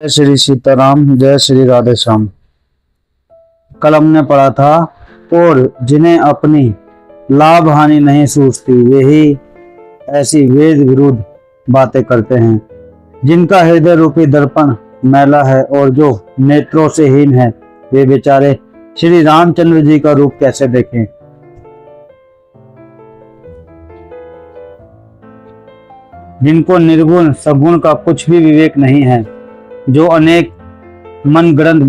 जय श्री सीताराम, जय श्री राधे श्याम। कल हमने पढ़ा था, और जिन्हें अपनी लाभ हानि नहीं सूझती यही ऐसी वेद विरुद्ध बातें करते हैं, जिनका हृदय रूपी दर्पण मैला है और जो नेत्रों से हीन है, वे बेचारे श्री रामचंद्र जी का रूप कैसे देखें। जिनको निर्गुण सगुण का कुछ भी विवेक नहीं है, जो अनेक मन ग्रंथ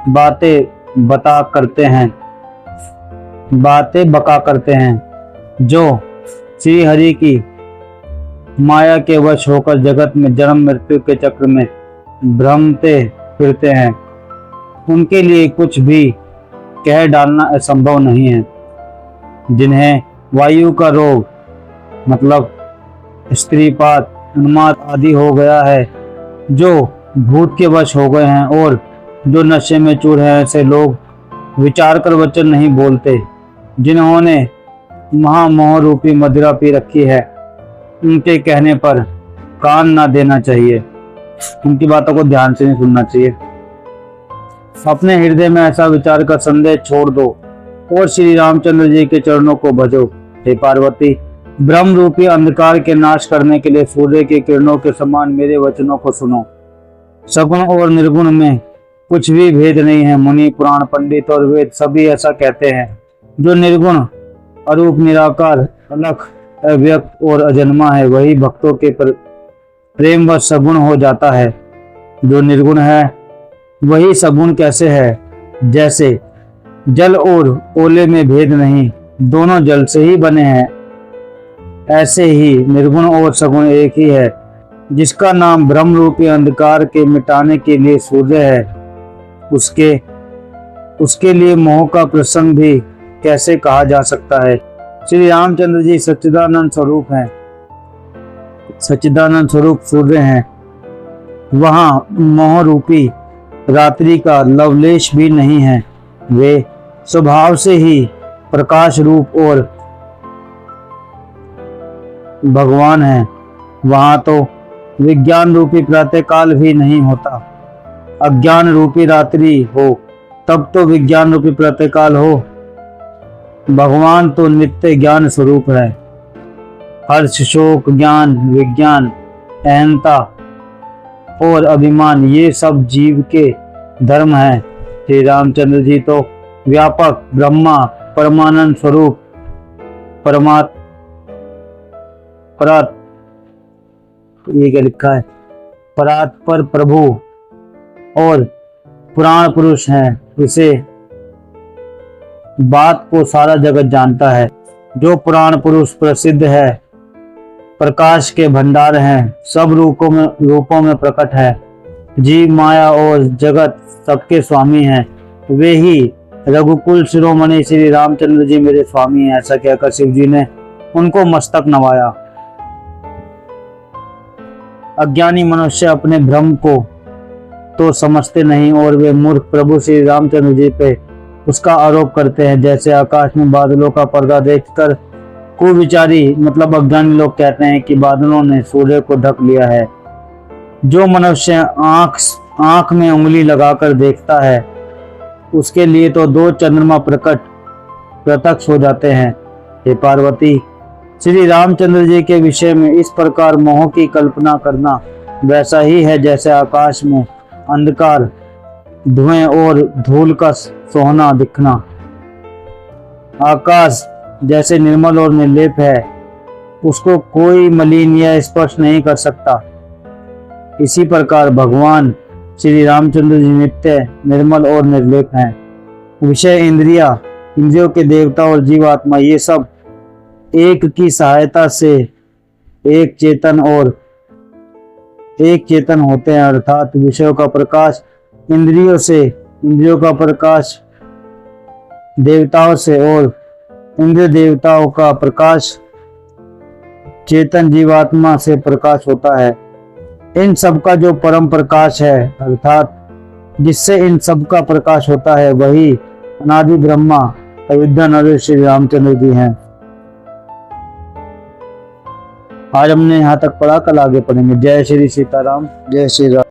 बातें बका करते हैं, जो श्री हरि की माया के वश होकर जगत में जन्म मृत्यु के चक्र में भ्रमते फिरते हैं, उनके लिए कुछ भी कह डालना असंभव नहीं है। जिन्हें वायु का रोग मतलब स्त्रीपात, उन्माद आदि हो गया है, जो भूत के वश हो गए हैं और जो नशे में चूर हैं, ऐसे लोग विचार कर वचन नहीं बोलते। जिन्होंने महामोह रूपी मदिरा पी रखी है, उनके कहने पर कान ना देना चाहिए, उनकी बातों को ध्यान से नहीं सुनना चाहिए। अपने हृदय में ऐसा विचार का संदेह छोड़ दो और श्री रामचंद्र जी के चरणों को भजो। हे पार्वती, ब्रह्म रूपी अंधकार के नाश करने के लिए सूर्य की किरणों के समान मेरे वचनों को सुनो। सगुण और निर्गुण में कुछ भी भेद नहीं है। मुनि, पुराण, पंडित और वेद सभी ऐसा कहते हैं। जो निर्गुण, अरूप, निराकार, अलख, अव्यक्त और अजन्मा है, वही भक्तों के प्रेम व सगुण हो जाता है। जो निर्गुण है वही सगुण कैसे है? जैसे जल और ओले में भेद नहीं, दोनों जल से ही बने हैं, ऐसे ही निर्गुण और सगुण एक ही है। जिसका नाम ब्रह्म रूपी अंधकार के मिटाने के लिए सूर्य है, उसके लिए मोह का प्रसंग भी कैसे कहा जा सकता है। श्री रामचंद्र जी सच्चिदानंद स्वरूप हैं, सच्चिदानंद स्वरूप सूर्य हैं। वहां मोह रूपी रात्रि का लवलेश भी नहीं है। वे स्वभाव से ही प्रकाश रूप और भगवान है। वहां तो विज्ञान रूपी प्रातःकाल भी नहीं होता। अज्ञान रूपी रात्रि हो तब तो विज्ञान रूपी प्रातःकाल हो। भगवान तो नित्य ज्ञान स्वरूप है। हर्ष, शोक, ज्ञान, विज्ञान, अहंता और अभिमान, ये सब जीव के धर्म है। श्री रामचंद्र जी तो व्यापक ब्रह्मा, परमानंद स्वरूप, ये क्या लिखा है, परात्पर प्रभु और पुराण पुरुष हैं। इसे बात को सारा जगत जानता है। जो पुराण पुरुष प्रसिद्ध है, प्रकाश के भंडार हैं, सब रूपों में प्रकट है। जीव, माया और जगत सबके स्वामी हैं। वे ही रघुकुल शिरोमणि श्री रामचंद्र जी मेरे स्वामी हैं। ऐसा कहकर शिव जी ने उनको मस्तक नवाया। अज्ञानी मनुष्य अपने भ्रम को तो समझते नहीं और वे मूर्ख प्रभु श्री रामचंद्र जी पे उसका आरोप करते हैं। जैसे आकाश में बादलों का पर्दा देखकर कुविचारी मतलब अज्ञानी लोग कहते हैं कि बादलों ने सूर्य को ढक लिया है। जो मनुष्य आंख में उंगली लगाकर देखता है, उसके लिए तो दो चंद्रमा प्रत्यक्ष हो जाते हैं। हे पार्वती, श्री रामचंद्र जी के विषय में इस प्रकार मोह की कल्पना करना वैसा ही है जैसे आकाश में अंधकार, धुएं और धूल का सोहना दिखना। आकाश जैसे निर्मल और निर्लेप है, उसको कोई मलिन या स्पर्श नहीं कर सकता। इसी प्रकार भगवान श्री रामचंद्र जी नित्य, निर्मल और निर्लेप हैं। विषय, इंद्रियों के देवता और जीवात्मा, ये सब एक की सहायता से एक चेतन होते हैं। अर्थात विषयों का प्रकाश इंद्रियों का प्रकाश देवताओं से और इंद्र देवताओं का प्रकाश चेतन जीवात्मा से प्रकाश होता है। इन सब का जो परम प्रकाश है, अर्थात जिससे इन सब का प्रकाश होता है, वही अनादि ब्रह्मा अयोध्या नरेश श्री रामचंद्र जी हैं। आज हमने यहाँ तक पढ़ा, कल आगे पढ़ेंगे। जय श्री सीताराम। जय श्री राम।